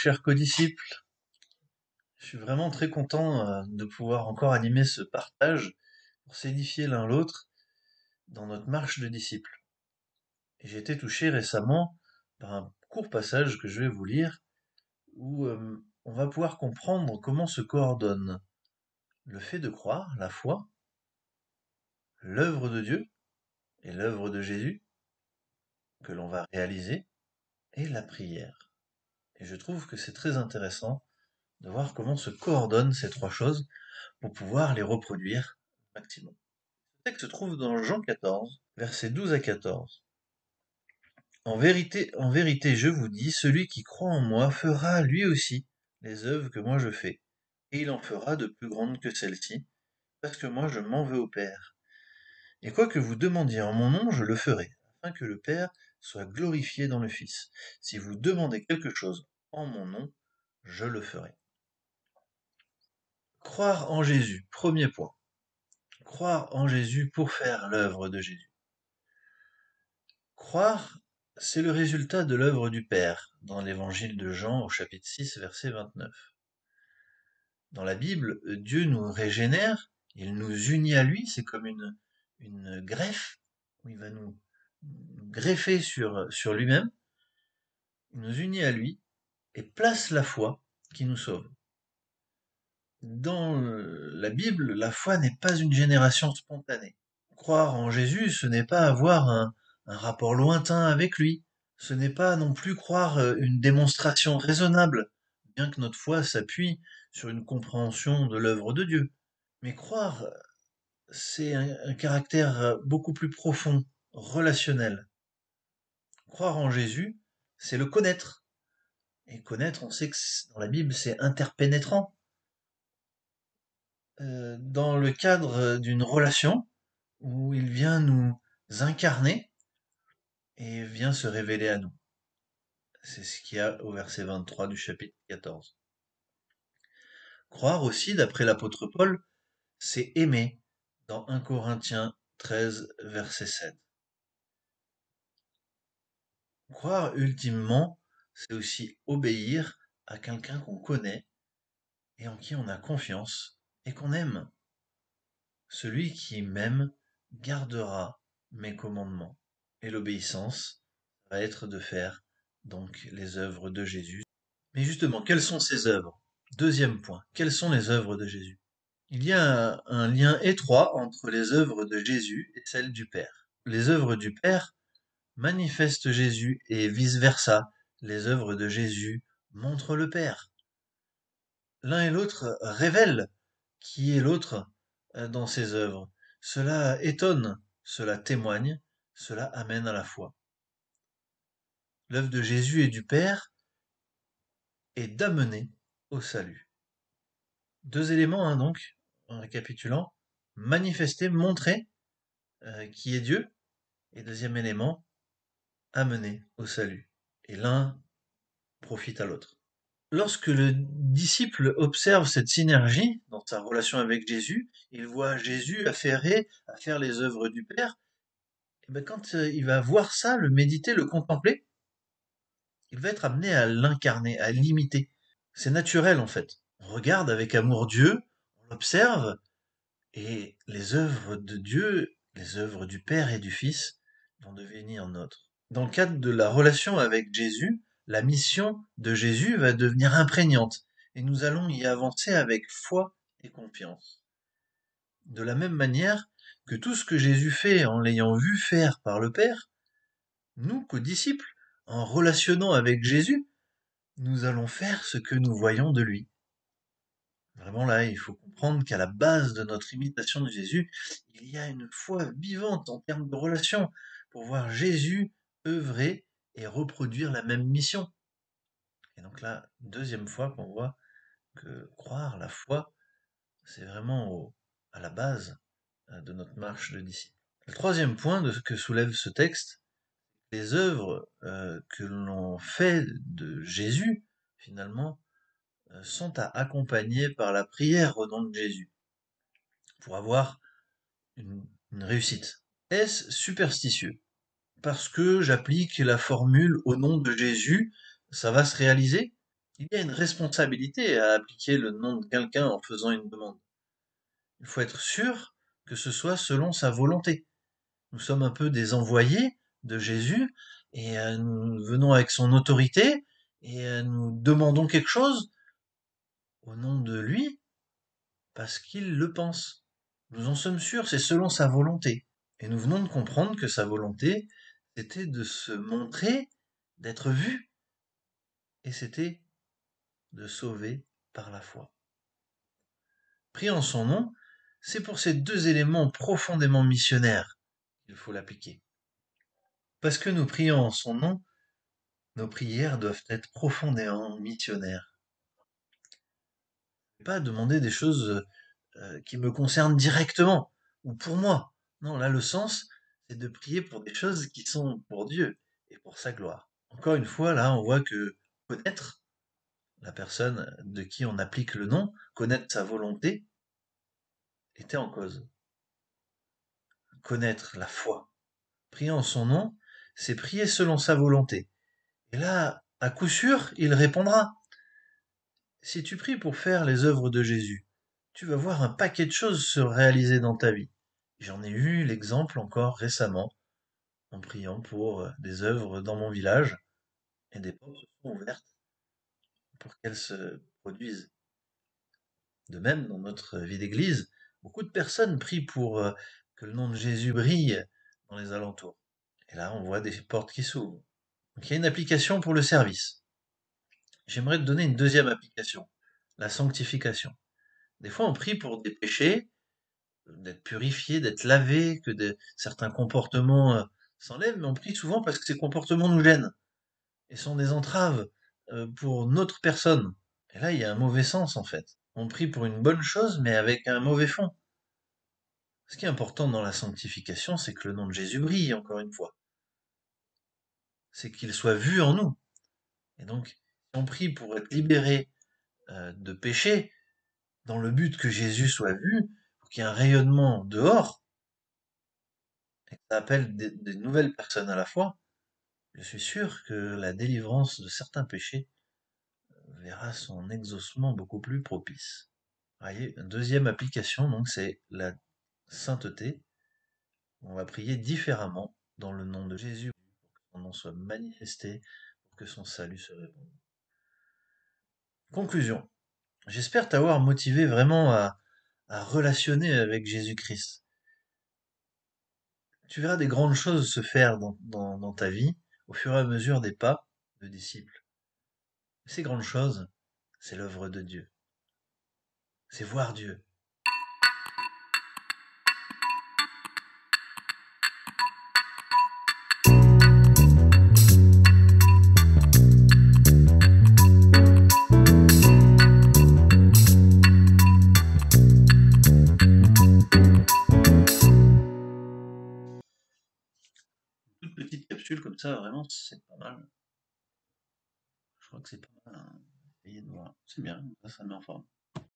chers codisciples. Je suis vraiment très content de pouvoir encore animer ce partage pour s'édifier l'un l'autre dans notre marche de disciples. Et j'ai été touché récemment par un court passage que je vais vous lire où on va pouvoir comprendre comment se coordonnent le fait de croire, la foi, l'œuvre de Dieu et l'œuvre de Jésus que l'on va réaliser et la prière. Et je trouve que c'est très intéressant de voir comment se coordonnent ces trois choses pour pouvoir les reproduire au maximum. Le texte se trouve dans Jean 14, versets 12 à 14. En vérité, je vous dis, celui qui croit en moi fera lui aussi les œuvres que moi je fais, et il en fera de plus grandes que celles-ci, parce que moi je m'en veux au Père. Et quoi que vous demandiez en mon nom, je le ferai, afin que le Père soit glorifié dans le Fils. Si vous demandez quelque chose en mon nom, je le ferai. Croire en Jésus, premier point. Croire en Jésus pour faire l'œuvre de Jésus. Croire, c'est le résultat de l'œuvre du Père, dans l'évangile de Jean au chapitre 6, verset 29. Dans la Bible, Dieu nous régénère, il nous unit à lui, c'est comme une greffe, où il va nous greffer sur lui-même, il nous unit à lui et place la foi qui nous sauve. Dans la Bible, la foi n'est pas une génération spontanée. Croire en Jésus, ce n'est pas avoir un rapport lointain avec lui. Ce n'est pas non plus croire une démonstration raisonnable, bien que notre foi s'appuie sur une compréhension de l'œuvre de Dieu. Mais croire, c'est un caractère beaucoup plus profond, relationnel. Croire en Jésus, c'est le connaître. Et connaître, on sait que dans la Bible, c'est interpénétrant. Dans le cadre d'une relation où il vient nous incarner et vient se révéler à nous. C'est ce qu'il y a au verset 23 du chapitre 14. Croire aussi, d'après l'apôtre Paul, c'est aimer, dans 1 Corinthiens 13, verset 7. Croire, ultimement, c'est aussi obéir à quelqu'un qu'on connaît et en qui on a confiance et qu'on aime. Celui qui m'aime gardera mes commandements. Et l'obéissance va être de faire donc les œuvres de Jésus. Mais justement, quelles sont ces œuvres? Deuxième point, quelles sont les œuvres de Jésus? Il y a un lien étroit entre les œuvres de Jésus et celles du Père. Les œuvres du Père manifestent Jésus et vice-versa. Les œuvres de Jésus montrent le Père. L'un et l'autre révèlent qui est l'autre dans ses œuvres. Cela étonne, cela témoigne, cela amène à la foi. L'œuvre de Jésus et du Père est d'amener au salut. Deux éléments, donc, en récapitulant, manifester, montrer qui est Dieu, et deuxième élément, amener au salut. Et l'un profite à l'autre. Lorsque le disciple observe cette synergie dans sa relation avec Jésus, il voit Jésus affairer à faire les œuvres du Père, et bien quand il va voir ça, le méditer, le contempler, il va être amené à l'incarner, à l'imiter. C'est naturel en fait. On regarde avec amour Dieu, on l'observe, et les œuvres de Dieu, les œuvres du Père et du Fils vont devenir nôtres. Dans le cadre de la relation avec Jésus, la mission de Jésus va devenir imprégnante et nous allons y avancer avec foi et confiance. De la même manière que tout ce que Jésus fait en l'ayant vu faire par le Père, nous, co-disciples, en relationnant avec Jésus, nous allons faire ce que nous voyons de lui. Vraiment là, il faut comprendre qu'à la base de notre imitation de Jésus, il y a une foi vivante en termes de relation pour voir Jésus œuvrer et reproduire la même mission. Et donc là, deuxième fois qu'on voit que croire, la foi, c'est vraiment à la base de notre marche de disciple. Le troisième point de ce que soulève ce texte, les œuvres que l'on fait de Jésus, finalement, sont à accompagner par la prière au nom de Jésus, pour avoir une réussite. Est-ce superstitieux? Parce que j'applique la formule au nom de Jésus, ça va se réaliser? Il y a une responsabilité à appliquer le nom de quelqu'un en faisant une demande. Il faut être sûr que ce soit selon sa volonté. Nous sommes un peu des envoyés de Jésus et nous venons avec son autorité et nous demandons quelque chose au nom de lui parce qu'il le pense. Nous en sommes sûrs, c'est selon sa volonté. Et nous venons de comprendre que sa volonté, c'était de se montrer, d'être vu, et c'était de sauver par la foi. Prier en son nom, c'est pour ces deux éléments profondément missionnaires qu'il faut l'appliquer. Parce que nous prions en son nom, nos prières doivent être profondément missionnaires. Pas demander des choses qui me concernent directement ou pour moi. Non, là le sens, c'est de prier pour des choses qui sont pour Dieu et pour sa gloire. Encore une fois, là, on voit que connaître la personne de qui on applique le nom, connaître sa volonté, était en cause. Connaître la foi. Prier en son nom, c'est prier selon sa volonté. Et là, à coup sûr, il répondra. Si tu pries pour faire les œuvres de Jésus, tu vas voir un paquet de choses se réaliser dans ta vie. J'en ai eu l'exemple encore récemment, en priant pour des œuvres dans mon village, et des portes se sont ouvertes pour qu'elles se produisent. De même, dans notre vie d'église, beaucoup de personnes prient pour que le nom de Jésus brille dans les alentours. Et là, on voit des portes qui s'ouvrent. Donc il y a une application pour le service. J'aimerais te donner une deuxième application, la sanctification. Des fois, on prie pour des péchés, d'être purifié, d'être lavé, que certains comportements s'enlèvent, mais on prie souvent parce que ces comportements nous gênent et sont des entraves pour notre personne. Et là, il y a un mauvais sens en fait. On prie pour une bonne chose, mais avec un mauvais fond. Ce qui est important dans la sanctification, c'est que le nom de Jésus brille, encore une fois. C'est qu'il soit vu en nous. Et donc, si on prie pour être libéré de péché, dans le but que Jésus soit vu, pour qu'il y ait un rayonnement dehors, et que ça appelle des nouvelles personnes à la fois, je suis sûr que la délivrance de certains péchés verra son exaucement beaucoup plus propice. Voyez, une deuxième application, donc, c'est la sainteté. On va prier différemment dans le nom de Jésus, pour que son nom soit manifesté, pour que son salut se répande. Conclusion. J'espère t'avoir motivé vraiment à relationner avec Jésus-Christ. Tu verras des grandes choses se faire dans ta vie au fur et à mesure des pas de disciples. Ces grandes choses, c'est l'œuvre de Dieu. C'est voir Dieu. Toute petite capsule comme ça, vraiment, c'est pas mal. Je crois que c'est pas mal. Essayez de voir. C'est bien, ça met en forme.